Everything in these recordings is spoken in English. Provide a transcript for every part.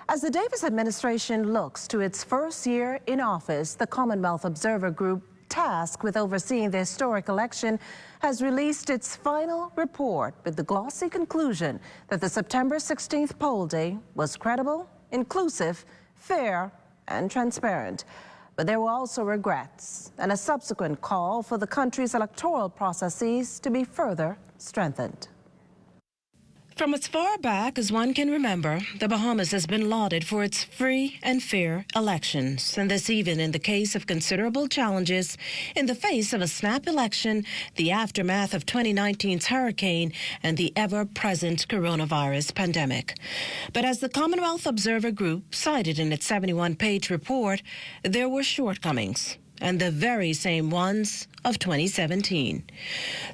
As the Davis administration looks to its first year in office, the Commonwealth Observer Group, tasked with overseeing the historic election, has released its final report with the glossy conclusion that the September 16th poll day was credible, inclusive, fair, and transparent. But there were also regrets and a subsequent call for the country's electoral processes to be further strengthened. From as far back as one can remember, the Bahamas has been lauded for its free and fair elections, and this even in the case of considerable challenges in the face of a snap election, the aftermath of 2019's hurricane, and the ever-present coronavirus pandemic. But as the Commonwealth Observer Group cited in its 71-page report, there were shortcomings, and the very same ones of 2017.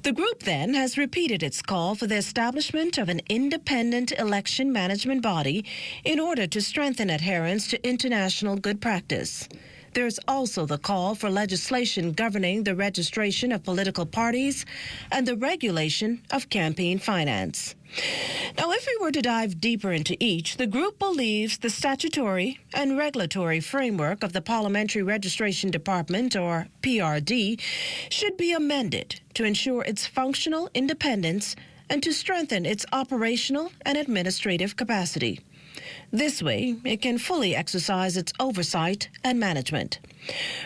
The group then has repeated its call for the establishment of an independent election management body in order to strengthen adherence to international good practice. There's also the call for legislation governing the registration of political parties and the regulation of campaign finance. Now, if we were to dive deeper into each, the group believes the statutory and regulatory framework of the Parliamentary Registration Department, or PRD, should be amended to ensure its functional independence and to strengthen its operational and administrative capacity. This way, it can fully exercise its oversight and management.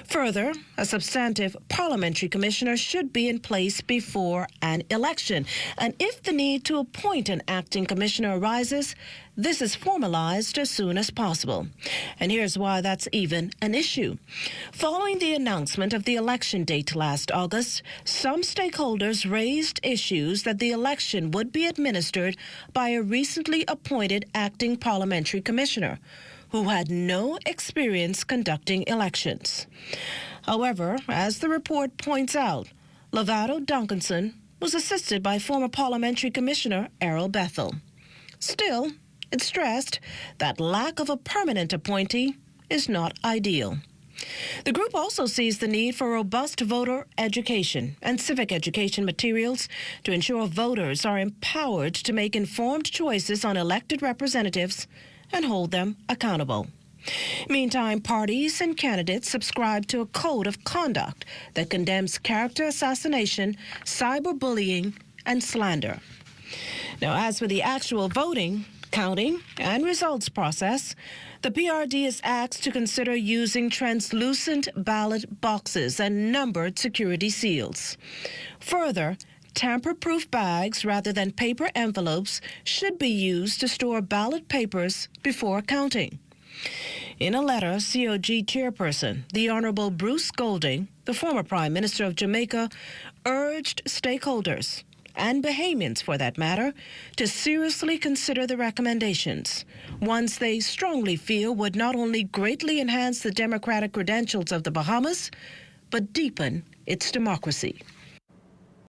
Further, a substantive parliamentary commissioner should be in place before an election, and if the need to appoint an acting commissioner arises, this is formalized as soon as possible. And here's why that's even an issue. Following the announcement of the election date last August, some stakeholders raised issues that the election would be administered by a recently appointed acting parliamentary commissioner who had no experience conducting elections. However, as the report points out, Lovato Duncanson was assisted by former parliamentary commissioner Errol Bethel. Still, it stressed that lack of a permanent appointee is not ideal. The group also sees the need for robust voter education and civic education materials to ensure voters are empowered to make informed choices on elected representatives and hold them accountable. Meantime, parties and candidates subscribe to a code of conduct that condemns character assassination, cyberbullying, and slander. Now, as for the actual voting, counting, and results process, the PRD is asked to consider using translucent ballot boxes and numbered security seals. Further, tamper-proof bags rather than paper envelopes should be used to store ballot papers before counting. In a letter, COG chairperson, the Honorable Bruce Golding, the former Prime Minister of Jamaica, urged stakeholders, and Bahamians for that matter, to seriously consider the recommendations, ones they strongly feel would not only greatly enhance the democratic credentials of the Bahamas, but deepen its democracy.